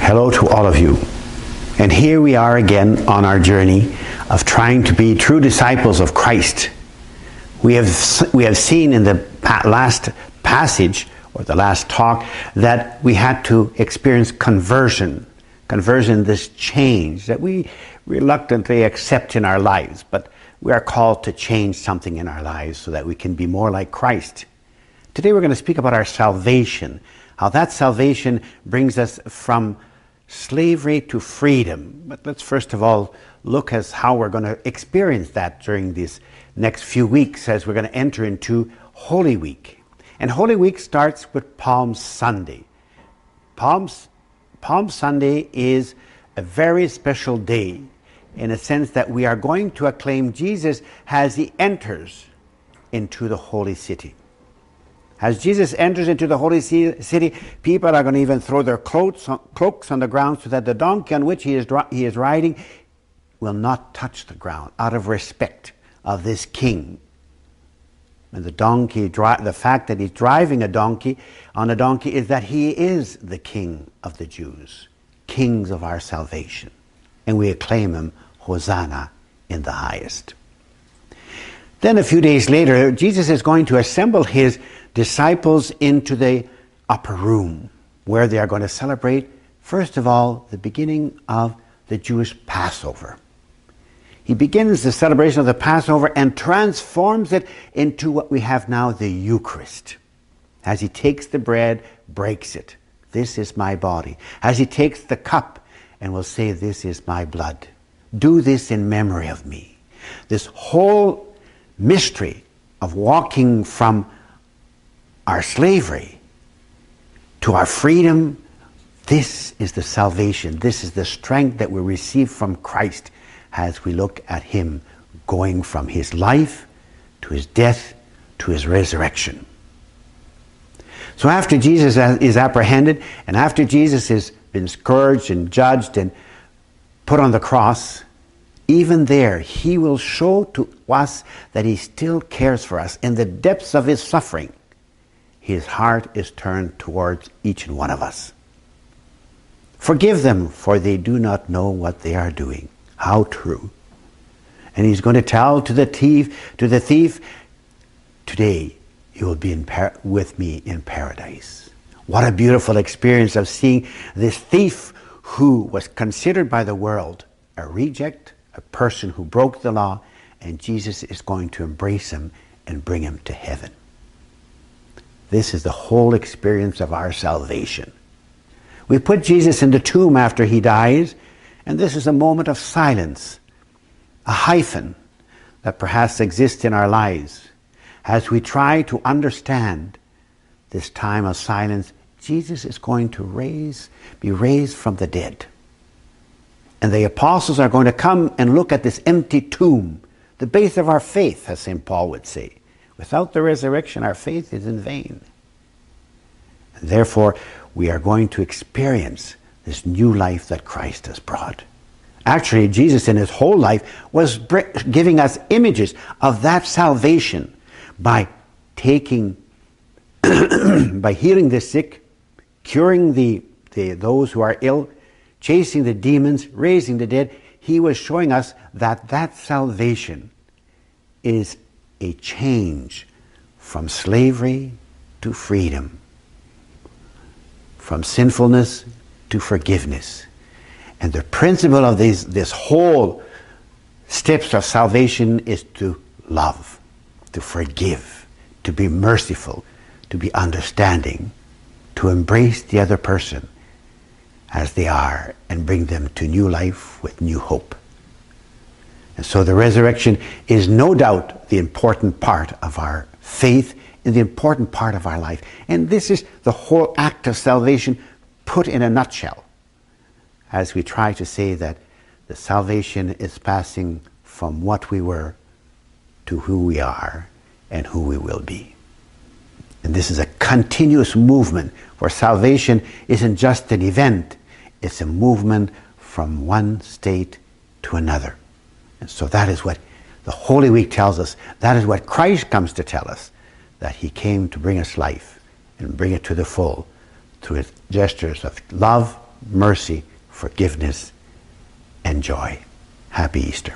Hello to all of you. And here we are again on our journey of trying to be true disciples of Christ. We have seen in the last passage, or the last talk, that we had to experience conversion. Conversion, this change that we reluctantly accept in our lives, but we are called to change something in our lives so that we can be more like Christ. Today we're going to speak about our salvation, how that salvation brings us from slavery to freedom. But let's first of all look at how we're going to experience that during these next few weeks as we're going to enter into Holy Week. And Holy Week starts with Palm Sunday. Palm Sunday is a very special day in a sense that we are going to acclaim Jesus as he enters into the holy city. As Jesus enters into the holy city, people are going to even throw their cloaks on the ground so that the donkey on which he is riding will not touch the ground out of respect of this king. And the fact that he's driving on a donkey is that he is the King of the Jews, kings of our salvation. And we acclaim him, Hosanna in the highest. Then a few days later, Jesus is going to assemble his disciples into the upper room where they are going to celebrate, first of all, the beginning of the Jewish Passover. He begins the celebration of the Passover and transforms it into what we have now, the Eucharist. As he takes the bread, breaks it. This is my body. As he takes the cup and will say, this is my blood. Do this in memory of me. This whole mystery of walking from our slavery to our freedom, this is the salvation. This is the strength that we receive from Christ as we look at him going from his life to his death to his resurrection. So after Jesus is apprehended and after Jesus has been scourged and judged and put on the cross, even there he will show to us that he still cares for us. In the depths of his suffering, his heart is turned towards each and one of us. Forgive them, for they do not know what they are doing. How true. And he's going to tell to the thief, today you will be with me in paradise. What a beautiful experience of seeing this thief who was considered by the world a reject, a person who broke the law, and Jesus is going to embrace him and bring him to heaven. This is the whole experience of our salvation. We put Jesus in the tomb after he dies, and this is a moment of silence, a hyphen that perhaps exists in our lives. As we try to understand this time of silence, Jesus is going to be raised from the dead. And the apostles are going to come and look at this empty tomb, the base of our faith, as St. Paul would say. Without the resurrection, our faith is in vain. And therefore, we are going to experience this new life that Christ has brought. Actually, Jesus in his whole life was giving us images of that salvation by by healing the sick, curing those who are ill, chasing the demons, raising the dead. He was showing us that salvation is a change from slavery to freedom, from sinfulness to forgiveness. And the principle of this whole steps of salvation is to love, to forgive, to be merciful, to be understanding, to embrace the other person as they are and bring them to new life with new hope. And so the resurrection is no doubt the important part of our faith and the important part of our life. And this is the whole act of salvation put in a nutshell, as we try to say that the salvation is passing from what we were to who we are and who we will be. And this is a continuous movement where salvation isn't just an event, it's a movement from one state to another. And so that is what the Holy Week tells us. That is what Christ comes to tell us, that he came to bring us life and bring it to the full through his gestures of love, mercy, forgiveness, and joy. Happy Easter.